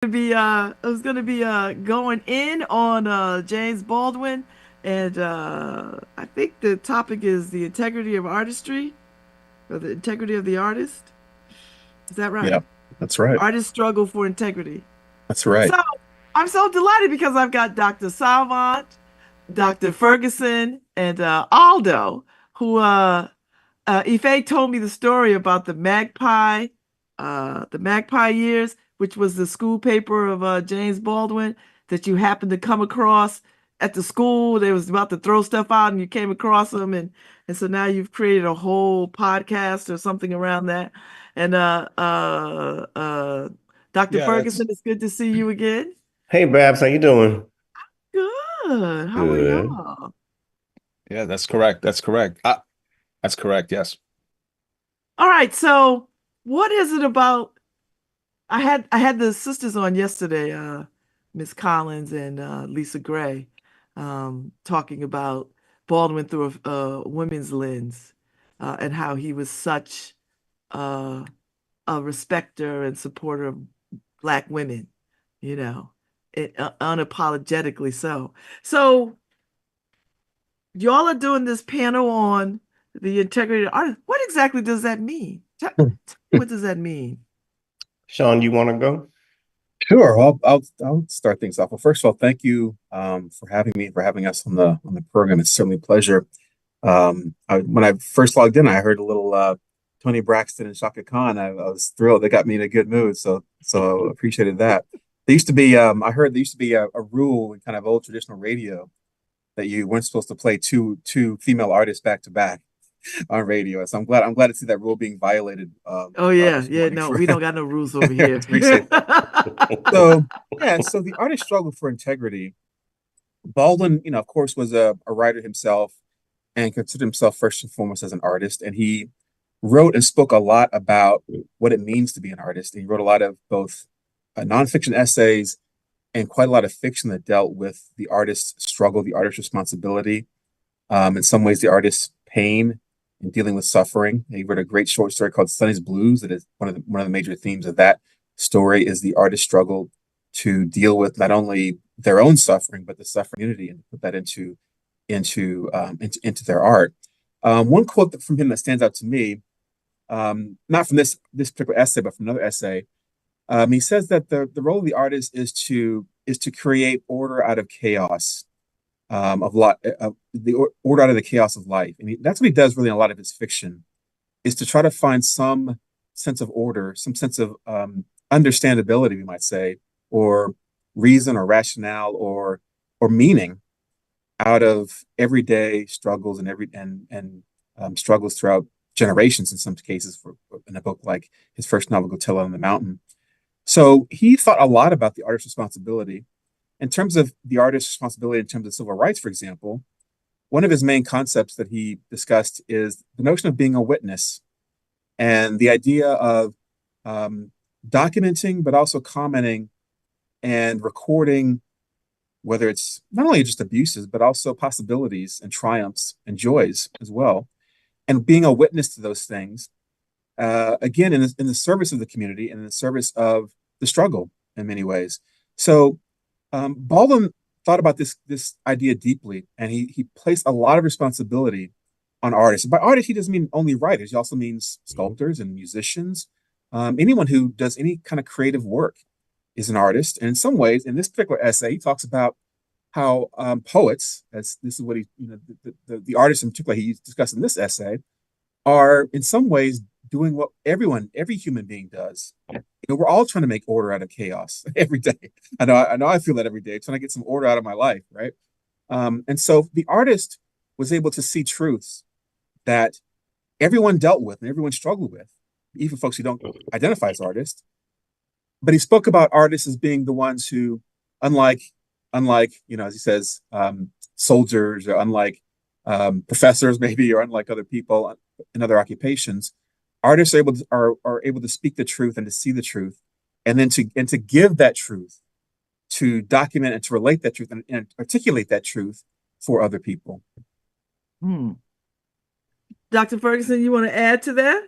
Going in on James Baldwin, and I think the topic is the integrity of artistry, or the integrity of the artist. Is that Yeah, right? that's right. Artists struggle for integrity. That's right. So I'm so delighted because I've got Dr. Salvant, Dr. Ferguson, and Aldo, who Ife told me the story about the Magpie years, which was the school paper of James Baldwin that you happened to come across at the school. They was about to throw stuff out, and you came across them, and so now you've created a whole podcast or something around that. And Dr. Yeah, that's Ferguson, it's good to see you again. Hey Babs, how you doing? Good. How are Good. y'all? yeah, that's correct. That's correct. That's correct. Yes. All right. So, what is it about? I had the sisters on yesterday, Miss Collins and Lisa Gray, talking about Baldwin through a women's lens, and how he was such uh, a respecter and supporter of Black women, you know, unapologetically so. So, y'all are doing this panel on the integrity of art. What exactly does that mean? Tell me, what does that mean? Sean, you want to go? Sure. I'll start things off. Well, first of all, thank you for having me, for having us on the program. It's certainly a pleasure. When I first logged in, I heard a little Tony Braxton and Shaka Khan. I was thrilled. They got me in a good mood. So appreciated that. There used to be I heard there used to be a rule in kind of old traditional radio that you weren't supposed to play two female artists back to back on radio. So I'm glad to see that rule being violated Oh yeah, this yeah. morning No, for we don't got no rules over here. appreciate that. So yeah, so the artist struggle for integrity. Baldwin, of course, was a writer himself and considered himself first and foremost as an artist. And he wrote and spoke a lot about what it means to be an artist. And he wrote a lot of both nonfiction essays and quite a lot of fiction that dealt with the artist's struggle, the artist's responsibility, in some ways, the artist's pain in dealing with suffering. He wrote a great short story called Sonny's Blues. That is one of the major themes of that story is the artist's struggle to deal with not only their own suffering but the suffering community and put that into their art. One quote from him that stands out to me, not from this particular essay, but from another essay, he says that the role of the artist is to create order out of chaos, of lot of the order out of the chaos of life. And that's what he does really in a lot of his fiction, is to try to find some sense of order, some sense of understandability, we might say, or reason or rationale or meaning out of everyday struggles and struggles throughout generations in some cases in a book like his first novel, Go Tell It on the Mountain. So he thought a lot about the artist's responsibility in terms of the artist's responsibility in terms of civil rights, for example. One of his main concepts that he discussed is the notion of being a witness and the idea of um, documenting, but also commenting and recording, whether it's not only just abuses, but also possibilities and triumphs and joys as well, and being a witness to those things. Again, in the service of the community and in the service of the struggle in many ways. So Baldwin thought about this idea deeply, and he placed a lot of responsibility on artists. By artists, he doesn't mean only writers. He also means sculptors and musicians. Anyone who does any kind of creative work is an artist. And in some ways, in this particular essay, he talks about how poets, as this is what the artists in particular he discussed in this essay, are in some ways doing what every human being does. We're all trying to make order out of chaos every day. I know I feel that every day, trying to get some order out of my life, right? And so the artist was able to see truths that everyone dealt with and everyone struggled with, even folks who don't identify as artists. But he spoke about artists as being the ones who, unlike, as he says, soldiers, or unlike professors, maybe, or unlike other people in other occupations, artists are able to speak the truth and to see the truth, and then to give that truth, to document and to relate that truth and articulate that truth for other people. Hmm. Dr. Ferguson, you want to add to that?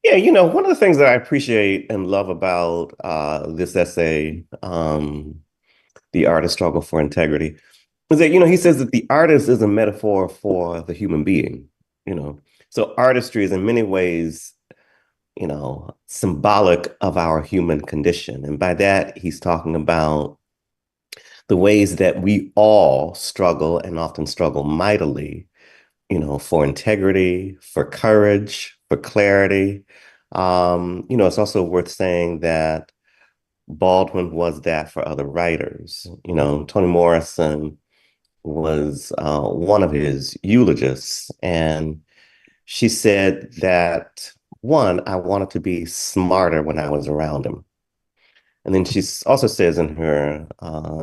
Yeah, one of the things that I appreciate and love about this essay, The Artist Struggle for Integrity, is that, he says that the artist is a metaphor for the human being, you know. So artistry is in many ways, symbolic of our human condition. And by that, he's talking about the ways that we all struggle and often struggle mightily, for integrity, for courage, for clarity. It's also worth saying that Baldwin was that for other writers. Toni Morrison was one of his eulogists, and she said that one, I wanted to be smarter when I was around him. And then she also says in her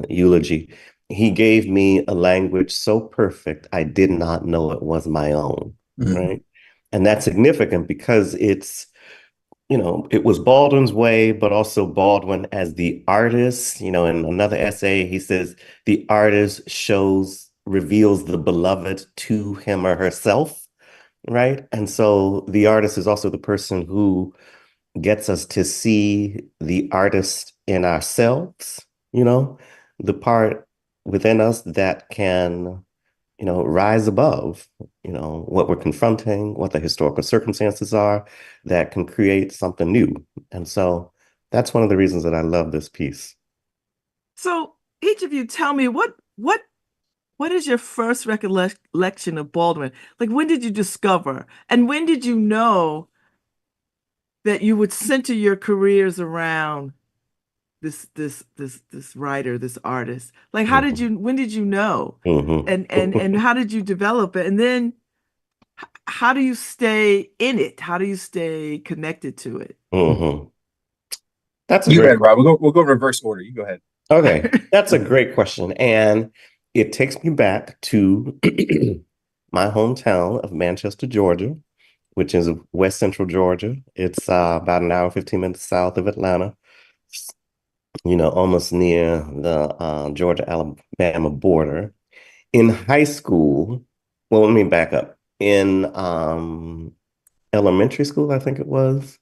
eulogy, he gave me a language so perfect, I did not know it was my own, Mhm. right? And that's significant because it was Baldwin's way, but also Baldwin as the artist. In another essay, he says the artist reveals the beloved to him or herself, right? And so the artist is also the person who gets us to see the artist in ourselves, you know, the part within us that can, rise above, what we're confronting, what the historical circumstances are that can create something new. And so that's one of the reasons that I love this piece. So each of you tell me what is your first recollection of Baldwin? Like when did you discover and when did you know that you would center your careers around this writer, this artist? Like Mhm. when did you know? Mhm. And how did you develop it? And then how do you stay in it? How do you stay connected to it? Mhm. That's a You go great ahead, Rob. We'll go reverse order. You go ahead. Okay, that's a great question. And it takes me back to my hometown of Manchester, Georgia, which is West Central Georgia. It's about an hour, 15 minutes south of Atlanta, almost near the Georgia-Alabama border. In high school, well, let me back up. In elementary school, I think it was,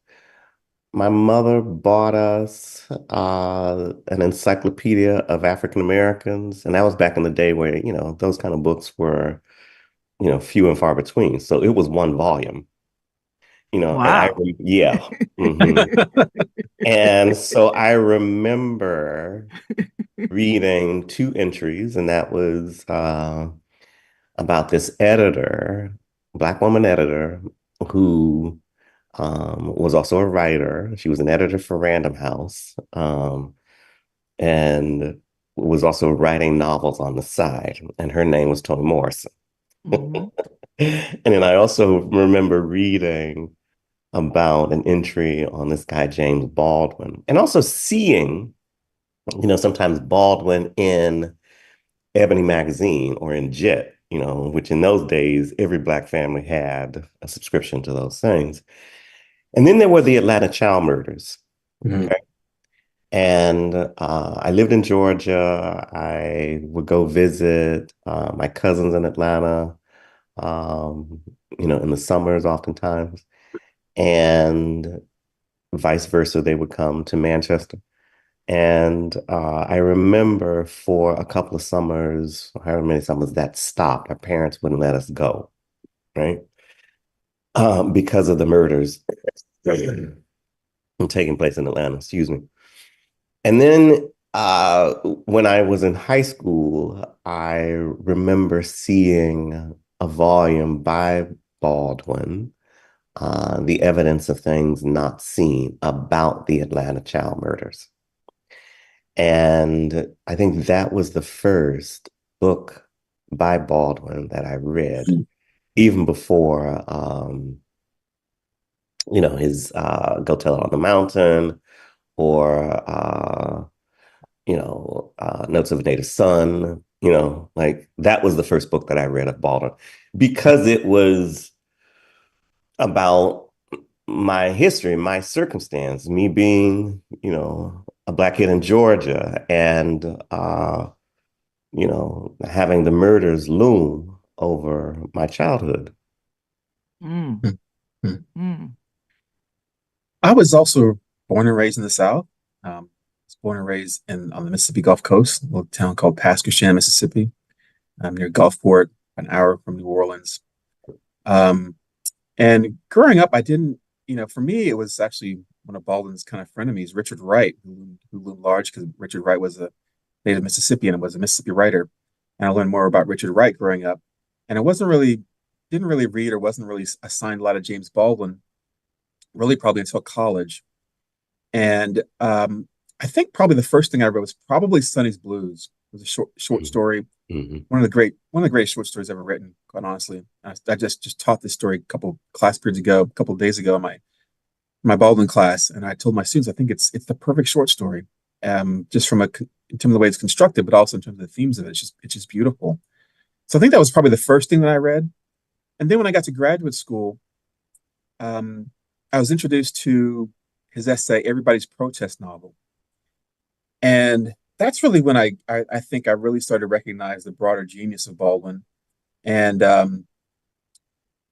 my mother bought us an encyclopedia of African Americans, and that was back in the day where, those kind of books were, few and far between. So it was one volume, and Wow. yeah. hmm And so I remember reading two entries, and that was about this editor, Black woman editor, who was also a writer. She was an editor for Random House, and was also writing novels on the side. And her name was Toni Morrison. Hmm. And then I also remember reading about an entry on this guy, James Baldwin, and also seeing, sometimes Baldwin in Ebony magazine or in Jet, which in those days, every Black family had a subscription to those things. And then there were the Atlanta child murders. Mhm. Okay. And I lived in Georgia. I would go visit my cousins in Atlanta, um, in the summers oftentimes, and vice versa. They would come to Manchester. And I remember for a couple of summers, however many summers that stopped, our parents wouldn't let us go, right? Because of the murders taking place in Atlanta, excuse me. And then when I was in high school, I remember seeing a volume by Baldwin, The Evidence of Things Not Seen about the Atlanta child murders. And I think that was the first book by Baldwin that I read, even before, his Go Tell It on the Mountain or Notes of a Native Son, like that was the first book that I read of Baldwin because it was about my history, my circumstance, me being, a Black kid in Georgia and, having the murders loom over my childhood. Mm, Mhm. mm. I was also born and raised in the South. I was born and raised on the Mississippi Gulf Coast, a little town called Pasquotank, Mississippi. Near Gulfport, an hour from New Orleans. Um, and growing up, I didn't, for me, it was actually one of Baldwin's kind of frenemies, Richard Wright, who loomed large because Richard Wright was a native Mississippian and was a Mississippi writer. And I learned more about Richard Wright growing up. And I didn't really read or wasn't really assigned a lot of James Baldwin, really probably until college. And I think probably the first thing I read was probably Sonny's Blues. It was a short story, Mm-hmm. one of the greatest short stories ever written, quite honestly. I just taught this story a couple class periods ago, a couple of days ago in my Baldwin class, and I told my students I think it's the perfect short story, just in terms of the way it's constructed, but also in terms of the themes of it. It's just beautiful. So I think that was probably the first thing that I read, and then when I got to graduate school, um, I was introduced to his essay "Everybody's Protest Novel," and that's really when I think I really started to recognize the broader genius of Baldwin. And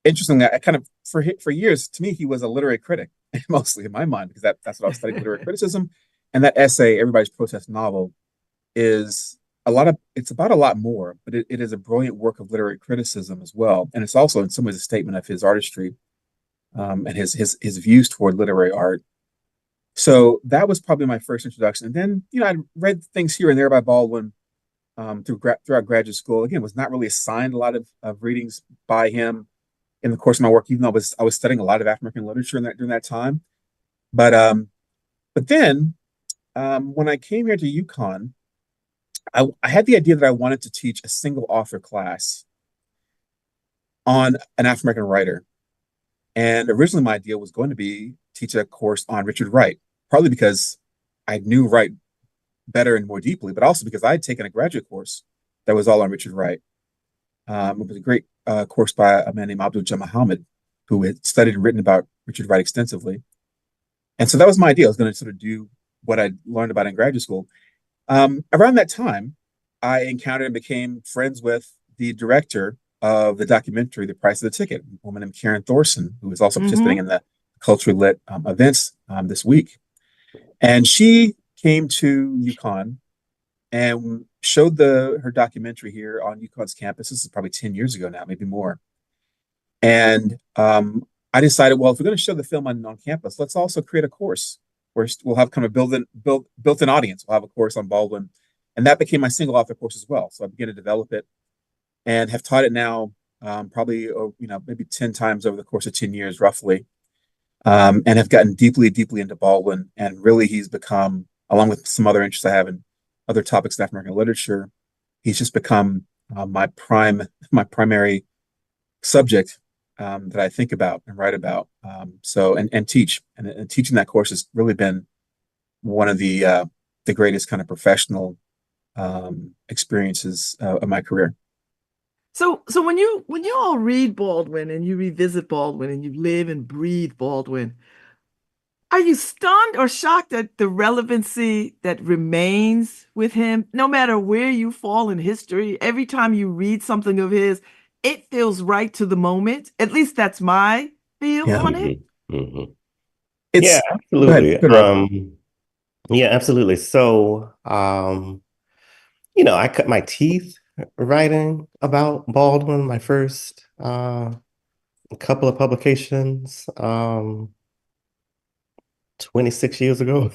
interestingly, I kind of for years, to me, he was a literary critic, mostly in my mind, because that's what I was studying, literary criticism. And that essay, Everybody's Protest Novel, is it's about a lot more, but it is a brilliant work of literary criticism as well. And it's also in some ways a statement of his artistry, and his views toward literary art. So that was probably my first introduction. And then, I read things here and there by Baldwin, throughout graduate school. Again, was not really assigned a lot of readings by him in the course of my work, even though I was studying a lot of African American literature during that time. But then, when I came here to UConn, I had the idea that I wanted to teach a single author class on an African American writer. And originally, my idea was going to be teach a course on Richard Wright, partly because I knew Wright better and more deeply, but also because I had taken a graduate course that was all on Richard Wright. It was a great course by a man named Abdul Muhammad, who had studied and written about Richard Wright extensively. And so that was my idea. I was going to sort of do what I learned about in graduate school. Around that time, I encountered and became friends with the director of the documentary, The Price of the Ticket, a woman named Karen Thorson, who was also participating Mm-hmm. in the culturally lit events this week. And she came to UConn and showed her documentary here on UConn's campus. This is probably 10 years ago now, maybe more. And I decided, well, if we're going to show the film on campus, let's also create a course where we'll have kind of built-in audience. We'll have a course on Baldwin. And that became my single author course as well. So I began to develop it and have taught it now, probably, maybe 10 times over the course of 10 years, roughly. And have gotten deeply, deeply into Baldwin. And really, he's become, along with some other interests I have in other topics in African American literature, he's just become my primary subject, that I think about and write about. And teach. And teaching that course has really been one of the greatest kind of professional experiences of my career. So when you all read Baldwin and you revisit Baldwin and you live and breathe Baldwin, are you stunned or shocked at the relevancy that remains with him, no matter where you fall in history? Every time you read something of his, it feels right to the moment. At least that's my feel Yeah, on it. Mm-hmm. Mm-hmm. Yeah, it's go ahead, absolutely. good, Rob. Yeah, absolutely. So, I cut my teeth writing about Baldwin, my first couple of publications, 26 years ago,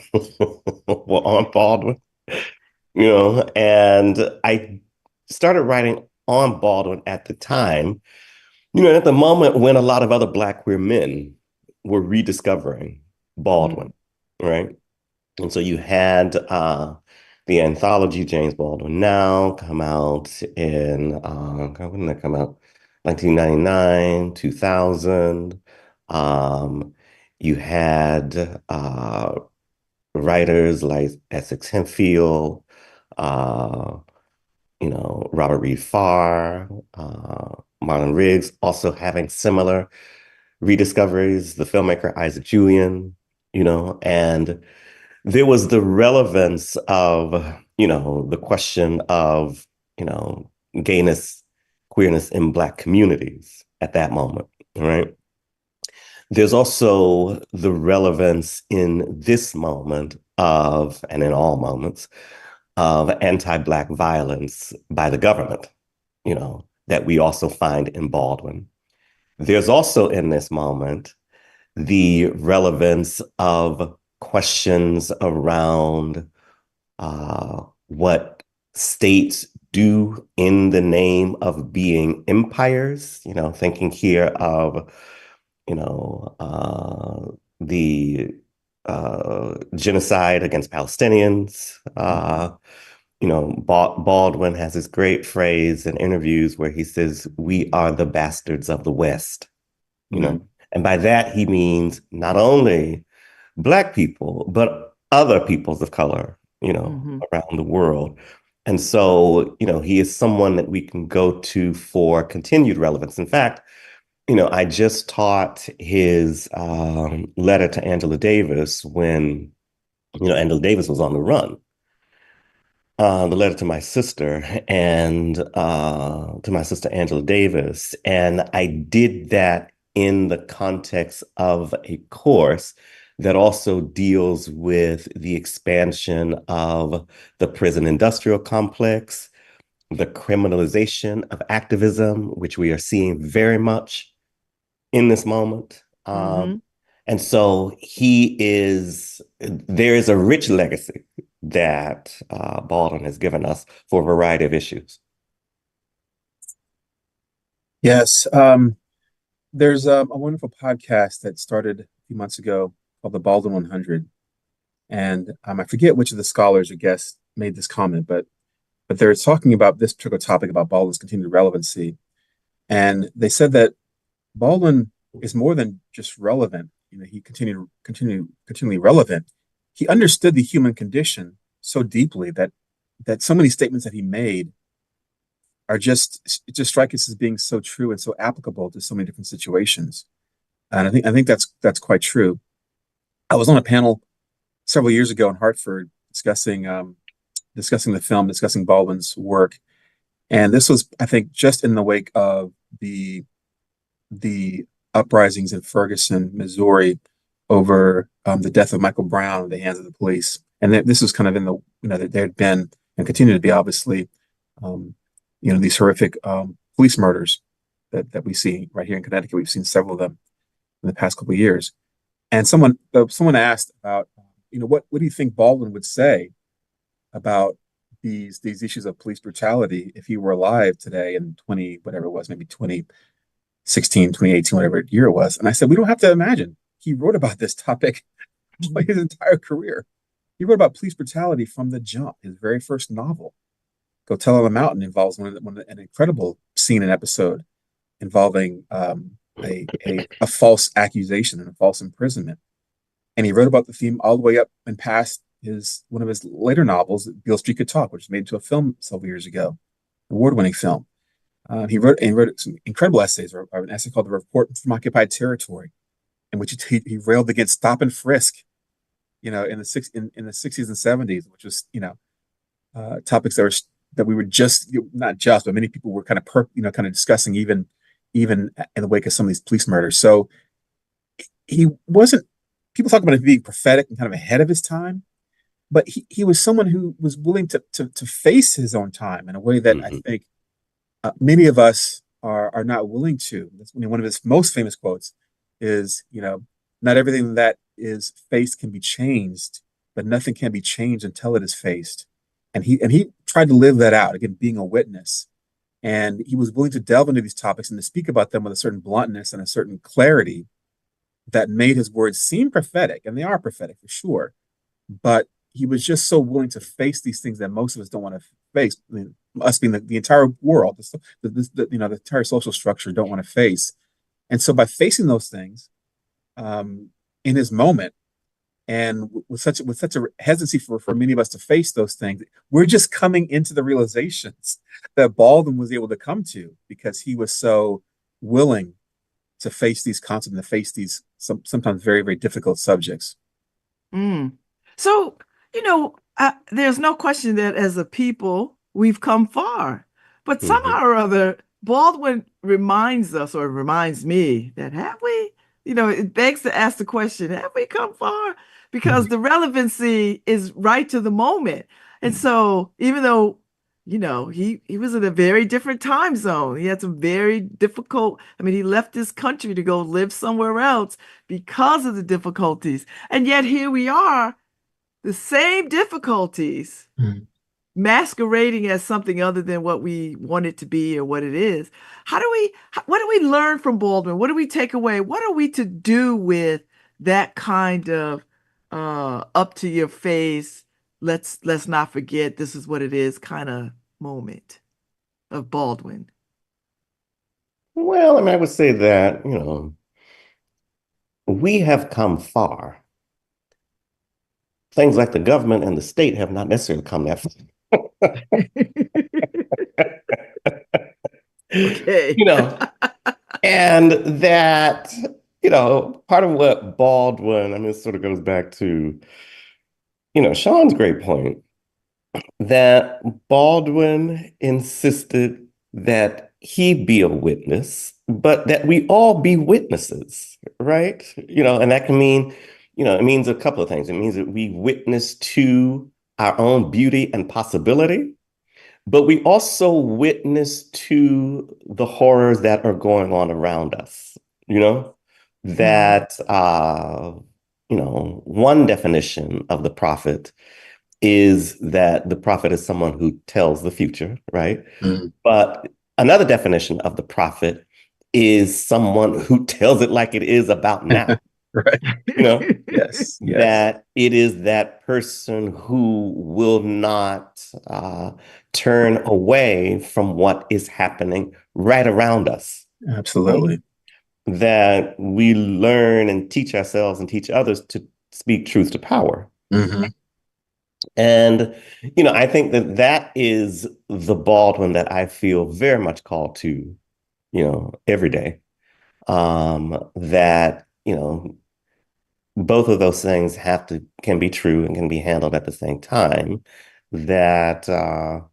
were on Baldwin, and I started writing on Baldwin at the time, at the moment when a lot of other Black queer men were rediscovering Mm, Baldwin, right? And so you had the anthology James Baldwin Now come out in, God, when did that come out? 1999, 2000. Um, you had writers like Essex Hempfield, uh, Robert Reed Farr, Marlon Riggs also having similar rediscoveries, the filmmaker Isaac Julian, and there was the relevance of, the question of, gayness, queerness in Black communities at that moment, right? There's also the relevance in this moment of, and in all moments, of anti-Black violence by the government, that we also find in Baldwin. There's also in this moment the relevance of questions around what states do in the name of being empires, thinking here of, the genocide against Palestinians. Baldwin has this great phrase in interviews where he says, "We are the bastards of the West," and by that he means not only Black people, but other peoples of color, around the world. And so, he is someone that we can go to for continued relevance. In fact, I just taught his letter to Angela Davis when, Angela Davis was on the run. The letter to my sister and to my sister Angela Davis. And I did that in the context of a course that also deals with the expansion of the prison industrial complex, the criminalization of activism, which we are seeing very much in this moment. And so there is a rich legacy that Baldwin has given us for a variety of issues. Yes. There's a wonderful podcast that started a few months ago called the Baldwin 100. And I forget which of the scholars or guests made this comment, but they're talking about this particular topic about Baldwin's continued relevancy. And they said that Baldwin is more than just relevant. He continually relevant. He understood the human condition so deeply that so many statements that he made are just strike us as being so true and so applicable to so many different situations. And I think that's quite true. I was on a panel several years ago in Hartford discussing the film, discussing Baldwin's work. And this was, I think, just in the wake of the uprisings in Ferguson, Missouri, over the death of Michael Brown at the hands of the police. And this was kind of in the, that there had been and continue to be, obviously, these horrific police murders that we see right here in Connecticut. We've seen several of them in the past couple of years. And someone asked about, what do you think Baldwin would say about these issues of police brutality if he were alive today in whatever it was, maybe 2016, 2018, whatever year it was. And I said, we don't have to imagine. He wrote about this topic his entire career. He wrote about police brutality from the jump. His very first novel, Go Tell on the Mountain, involves an incredible scene and episode involving a false accusation and a false imprisonment. And he wrote about the theme all the way up and past one of his later novels, Beale Street Could Talk, which was made into a film several years ago, award-winning film. He wrote some incredible essays, or an essay called The Report from Occupied Territory, in which he railed against stop and frisk, in the 60s and 70s, which was, topics that we were just, not just, but many people were kind of discussing even in the wake of some of these police murders. So he wasn't, people talk about him being prophetic and kind of ahead of his time, but he was someone who was willing to face his own time in a way that I think many of us are not willing to. One of his most famous quotes is, not everything that is faced can be changed, but nothing can be changed until it is faced. And he tried to live that out, again, being a witness. And he was willing to delve into these topics and to speak about them with a certain bluntness and a certain clarity that made his words seem prophetic, and they are prophetic for sure. But he was just so willing to face these things that most of us don't want to face. I mean, us being the entire world, the entire social structure don't want to face. And so by facing those things in his moment, and with such a hesitancy for many of us to face those things, we're just coming into the realizations that Baldwin was able to come to because he was so willing to face these concepts and to face these sometimes very, very difficult subjects. So, there's no question that as a people, we've come far. But somehow or other, Baldwin reminds us, or reminds me, that have we it begs to ask the question, have we come far? Because the relevancy is right to the moment. And so even though, he was in a very different time zone, he had some very difficult, I mean, he left this country to go live somewhere else because of the difficulties. And yet here we are, the same difficulties Mm. masquerading as something other than what we want it to be or what it is. What do we learn from Baldwin? What do we take away? What are we to do with that kind of up to your face, let's not forget this is what it is kind of moment of Baldwin? Well, I mean, I would say that, we have come far. Things like the government and the state have not necessarily come that far. Okay. And that, part of what Baldwin, I mean, it sort of goes back to, Sean's great point that Baldwin insisted that he be a witness, but that we all be witnesses, right? And that can mean, it means a couple of things. It means that we witness to our own beauty and possibility, but we also witness to the horrors that are going on around us, that, one definition of the prophet is that the prophet is someone who tells the future, right? Mm. But another definition of the prophet is someone who tells it like it is about now. Right. Yes. That it is that person who will not turn away from what is happening right around us. Absolutely. That we learn and teach ourselves and teach others to speak truth to power. Mm-hmm. And, I think that is the Baldwin that I feel very much called to, every day. That, both of those things can be true and can be handled at the same time. That, how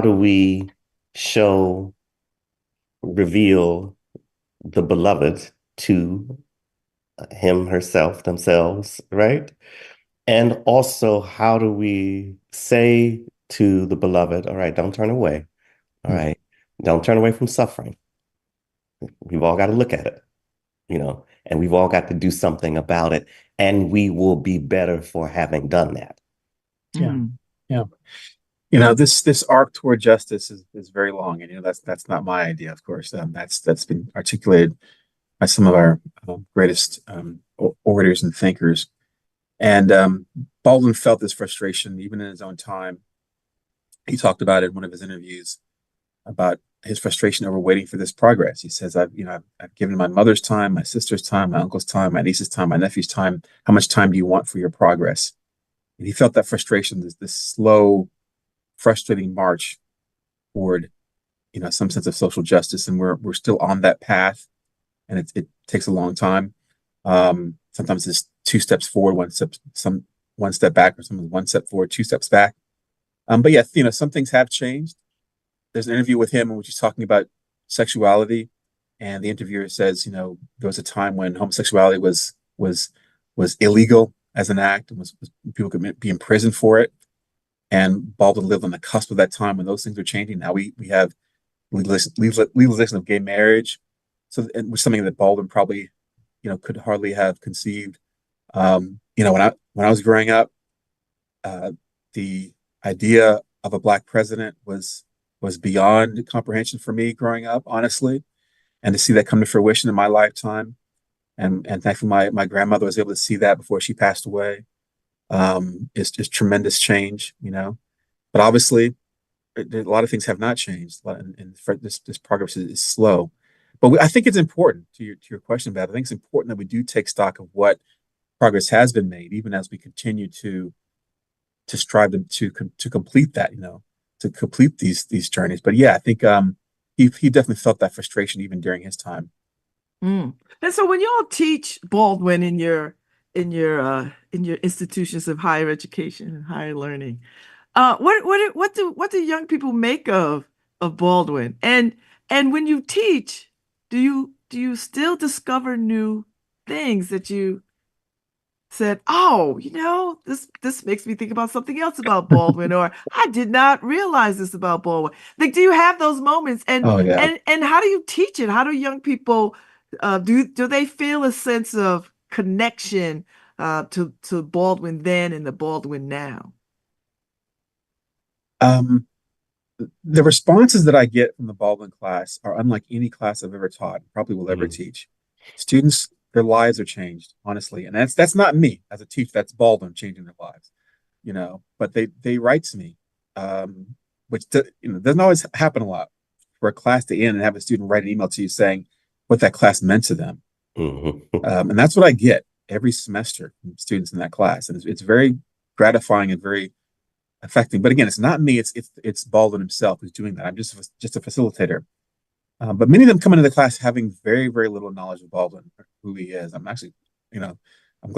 do we reveal the beloved to him, herself, themselves, right? And also, how do we say to the beloved, all right, don't turn away. All right, don't turn away from suffering. We've all got to look at it, and we've all got to do something about it. And we will be better for having done that. Yeah. Yeah. This arc toward justice is very long, and that's not my idea, of course. That's been articulated by some of our greatest orators and thinkers. And Baldwin felt this frustration even in his own time. He talked about it in one of his interviews about his frustration over waiting for this progress. He says, I've given my mother's time, my sister's time, my uncle's time, my niece's time, my nephew's time. How much time do you want for your progress? And he felt that frustration, this slow, frustrating march toward, some sense of social justice. And we're still on that path, and it takes a long time. Sometimes it's 2 steps forward, one step back, or sometimes 1 step forward, 2 steps back. But yeah, some things have changed. There's an interview with him in which he's talking about sexuality, and the interviewer says, there was a time when homosexuality was illegal as an act, and people could be imprisoned for it. And Baldwin lived on the cusp of that time when those things are changing. Now we have legalization of gay marriage, so it was something that Baldwin probably could hardly have conceived. When I was growing up, the idea of a Black president was beyond comprehension for me growing up, honestly. And to see that come to fruition in my lifetime, and thankfully my grandmother was able to see that before she passed away, is just tremendous change, But obviously, a lot of things have not changed, and this progress is slow. But I think it's important to your question, Babz. I think it's important that we do take stock of what progress has been made, even as we continue to strive to complete that, to complete these journeys. But yeah, I think he definitely felt that frustration even during his time. And so when y'all teach Baldwin in your institutions of higher education and higher learning, what do young people make of Baldwin? And when you teach, do you you still discover new things that you said, oh, this makes me think about something else about Baldwin, or I did not realize this about Baldwin. Like, do you have those moments? And Oh yeah. and how do you teach it? How do young people do they feel a sense of connection to Baldwin then and the Baldwin now? Um, the responses that I get from the Baldwin class are unlike any class I've ever taught, probably will ever Mhm. teach. Students, their lives are changed, honestly. And that's not me as a teacher, that's Baldwin changing their lives, but they write to me, which doesn't always happen a lot for a class to end and have a student write an email to you saying what that class meant to them. Mhm. And that's what I get every semester from students in that class. And it's very gratifying and very affecting. But again, it's not me. It's Baldwin himself who's doing that. I'm just a facilitator. But many of them come into the class having very, very little knowledge of Baldwin, or who he is. I'm glad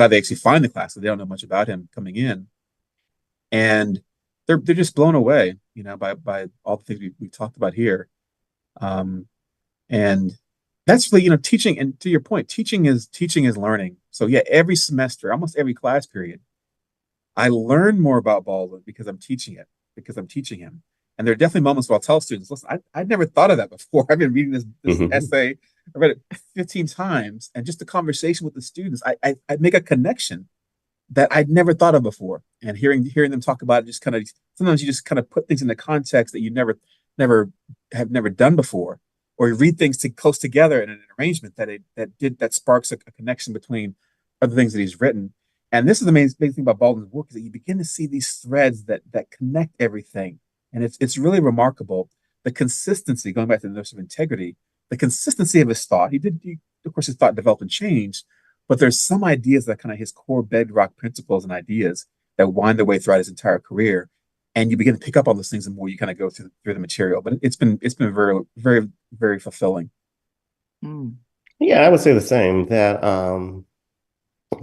they actually find the class, so they don't know much about him coming in, and they're just blown away, by all the things we talked about here. Um, and that's really, teaching. And to your point, teaching is learning. So yeah, every semester, almost every class period, I learn more about Baldwin because I'm teaching it, because I'm teaching him. And there are definitely moments where I'll tell students, listen, I'd never thought of that before. I've been reading this Mhm. essay. I read it 15 times. And just the conversation with the students, I make a connection that I'd never thought of before. And hearing them talk about it, just kind of, sometimes you just kind of put things into context that you never done before, or you read things close together in an arrangement that sparks a connection between other things that he's written. And this is the main thing about Baldwin's work, is that you begin to see these threads that connect everything. And it's really remarkable. The consistency, going back to the notion of integrity, the consistency of his thought. Of course, his thought developed and changed, but there's some ideas that kind of his core bedrock principles and ideas that wind their way throughout his entire career. And you begin to pick up on those things the more you kind of go through the material. But it's been very, very, very fulfilling. Mm. Yeah, I would say the same, that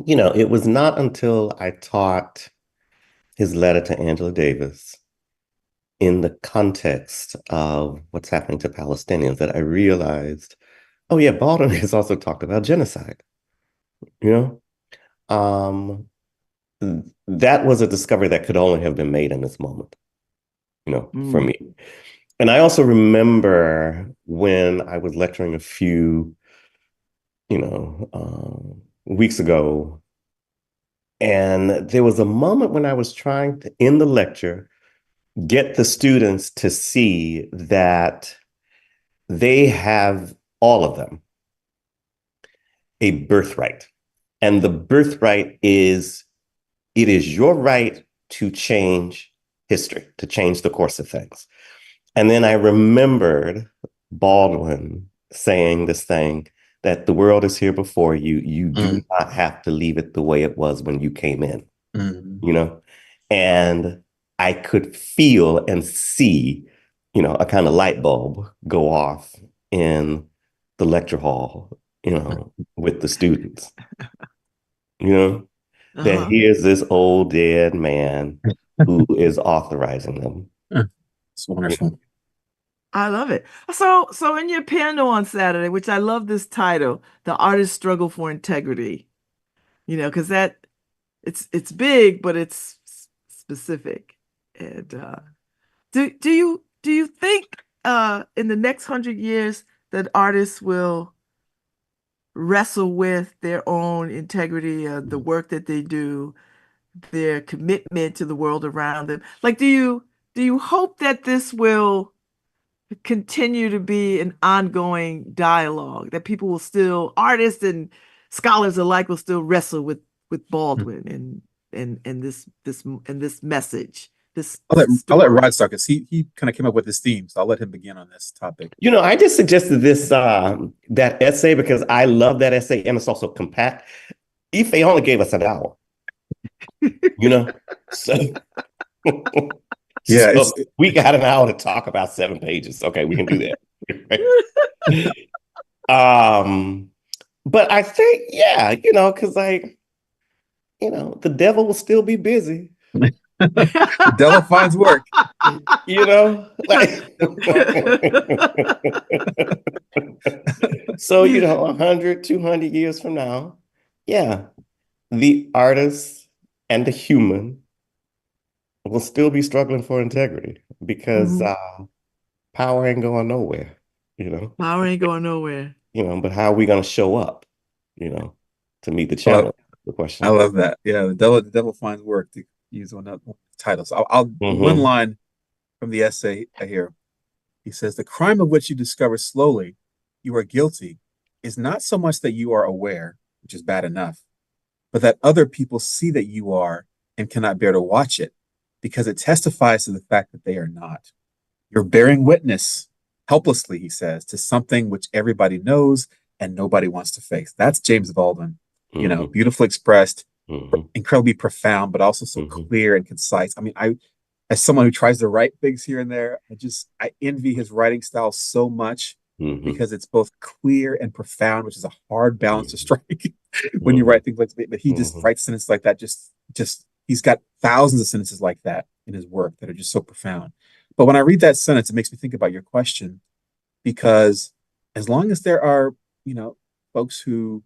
it was not until I taught his letter to Angela Davis in the context of what's happening to Palestinians that I realized, oh yeah, Baldwin has also talked about genocide. You know, um, that was a discovery that could only have been made in this moment, for Mm. me. And I also remember when I was lecturing a few, weeks ago, and there was a moment when I was trying to, in the lecture, get the students to see that they have, all of them, a birthright. And the birthright is, it is your right to change history, to change the course of things. And then I remembered Baldwin saying this thing, that the world is here before you. You do Mm, not have to leave it the way it was when you came in, mm, you know? And I could feel and see, a kind of light bulb go off in the lecture hall, with the students, you know, that Uh-huh. here's this old dead man who is authorizing them. it's You know? wonderful. I love it. So in your panel on Saturday, which I love this title, The Artist's Struggle for Integrity, because it's big, but it's specific. And do you think in the next 100 years that artists will wrestle with their own integrity, the work that they do, their commitment to the world around them? Like, do you hope that this will continue to be an ongoing dialogue, that people will still, artists and scholars alike, will still wrestle with Baldwin and this message, this I'll let Rod story? start, because he kind of came up with this theme, so I'll let him begin on this topic. I just suggested this that essay because I love that essay and it's also compact. Ife only gave us an hour, you know, so Yeah, so we got an hour to talk about 7 pages. Okay, we can do that. um, but I think, yeah, because the devil will still be busy. the devil finds work. Like So, 100, 200 years from now, yeah, the artist and the human will still be struggling for integrity because Mhm. power ain't going nowhere, you know. Power ain't going nowhere. But how are we going to show up, you know, to meet the Well, challenge? The I question. love that. Yeah, the devil finds work to use on that one title. So I'll one Hmm. line from the essay here. He says, "The crime of which you discover slowly you are guilty is not so much that you are aware, which is bad enough, but that other people see that you are and cannot bear to watch it because it testifies to the fact that they are not. You're bearing witness, helplessly," he says, "to something which everybody knows and nobody wants to face." That's James Baldwin, Hmm. beautifully expressed, Hmm. incredibly profound, but also so Hmm. clear and concise. I mean, as someone who tries to write things here and there, I envy his writing style so much Hmm. because it's both clear and profound, which is a hard balance to Hmm. strike when you Hmm. write things like that. But he just Hmm. writes sentences like that. Just he's got thousands of sentences like that in his work that are just so profound. But when I read that sentence, it makes me think about your question because as long as there are, folks who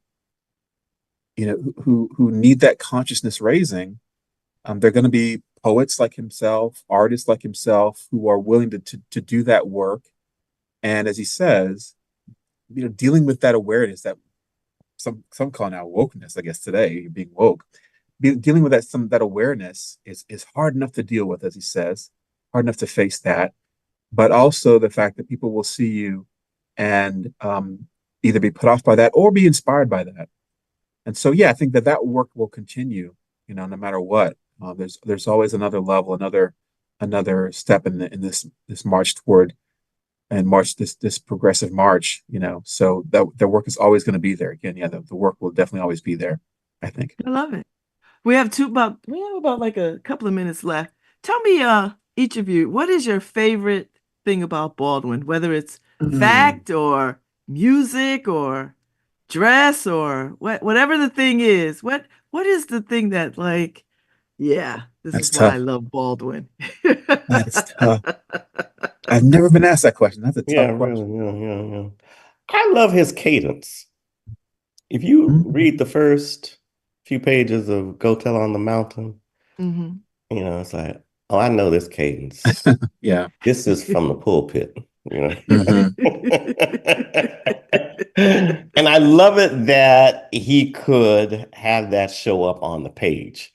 need that consciousness raising, they're going to be poets like himself, artists like himself, who are willing to do that work. And as he says, dealing with that awareness that some call now wokeness, I guess today, being woke, dealing with that awareness is hard enough to deal with, as he says, hard enough to face that. But also the fact that people will see you and either be put off by that or be inspired by that. And so, yeah, I think that work will continue, no matter what. There's always another level, another step in this march toward and march this progressive march. So that the work is always going to be there. Again, yeah, the work will definitely always be there, I think. I love it. We have about like a couple of minutes left. Tell me, each of you, what is your favorite thing about Baldwin, whether it's Mm, fact or music or dress or whatever the thing is. What is the thing that like, yeah, this that's is why I tough. love Baldwin. That is tough. I've never been asked that question. That's a Yeah, tough really. question. Yeah, yeah, yeah. I love his cadence. If you Mm, read the first few pages of Go Tell on the Mountain, Hmm. it's like, oh, I know this cadence. yeah. This is from the pulpit, you know. Hmm. And I love it that he could have that show up on the page,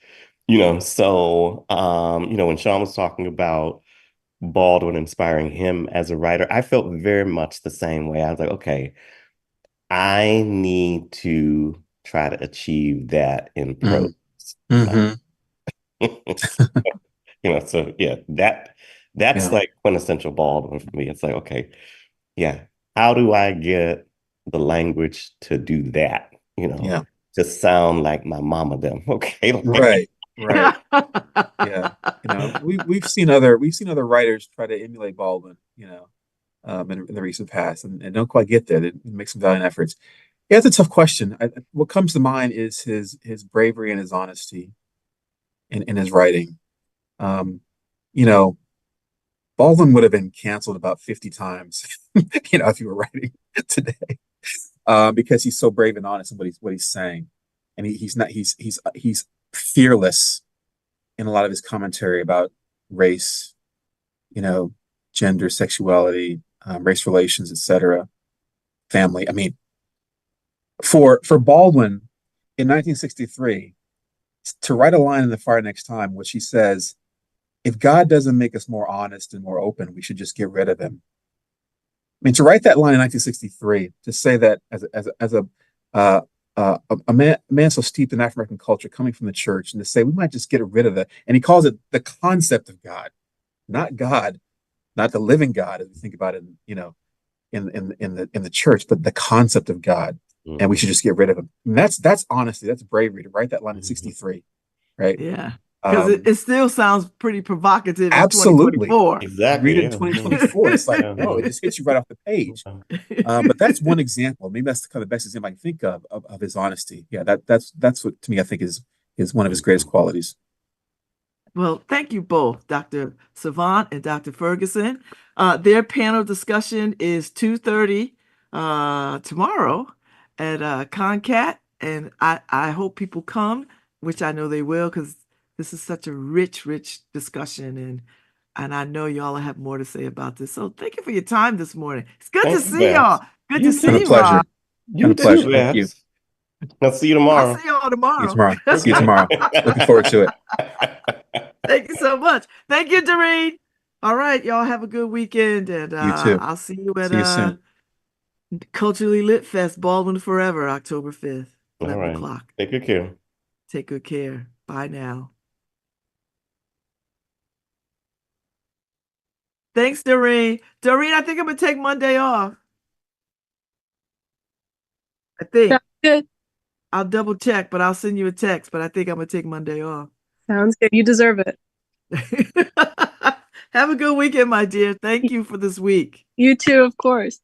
So, when Sean was talking about Baldwin inspiring him as a writer, I felt very much the same way. I was like, okay, I need to try to achieve that in prose. Hmm. Hmm. So yeah, that's Yeah. like quintessential Baldwin for me. It's like, okay, yeah, how do I get the language to do that? Yeah. To sound like my mama them. Okay. Right. Right. Yeah. We've seen other writers try to emulate Baldwin, in the recent past and don't quite get there. They make some valiant efforts. Yeah, it's a tough question. What comes to mind is his bravery and his honesty in his writing. Um, you know, Baldwin would have been canceled about 50 times, if you were writing today, because he's so brave and honest in what he's saying, and he's not he's fearless in a lot of his commentary about race, you know, gender, sexuality, race relations, etc., family. I mean, for Baldwin in 1963 to write a line in The Fire Next Time, which he says, "If God doesn't make us more honest and more open, we should just get rid of him." I mean, to write that line in 1963, to say that as uh, a man so steeped in African American culture coming from the church, and to say we might just get rid of it, and he calls it the concept of God, not the living God as we think about it, in the church, but the concept of God, and we Mhm, should just get rid of him. And that's honesty, that's bravery to write that line in mhm. '63, right? Yeah, because Um, it still sounds pretty provocative in absolutely. 2024. Read Exactly. it in Yeah. Yeah. 2024, it's like, Yeah. whoa, it just hits you right off the page. Yeah. But that's one example. Maybe that's the kind of best example I can think of his honesty. Yeah, that's what to me I think is one of his greatest Mhm. qualities. Well, thank you both, Dr. Savant and Dr. Ferguson. Their panel discussion is 2:30 tomorrow at Concat, and I hope people come, which I know they will, because this is such a rich discussion, and I know y'all have more to say about this. So thank you for your time this morning. It's good to Thank you, see Babz. y'all. Good to You Been see a too. you, Rob. pleasure. Been You a too, pleasure. Thank you. Babz. I'll see you I'll tomorrow. see y'all See you tomorrow. tomorrow. See you Okay. tomorrow. Looking forward to it. Thank you so much. Thank you, Doreen. All right, y'all have a good weekend, and You too. I'll see you at See you soon. Culturally Lit Fest, Baldwin Forever, October 5th, All 11 right. o'clock. Take good care. Take good care. Bye now. Thanks, Doreen. Doreen, I think I'm gonna take Monday off. I think. Sounds good. I'll double check, but I'll send you a text. But I think I'm gonna take Monday off. Sounds good. You deserve it. Have a good weekend, my dear. Thank you for this week. You too, of course.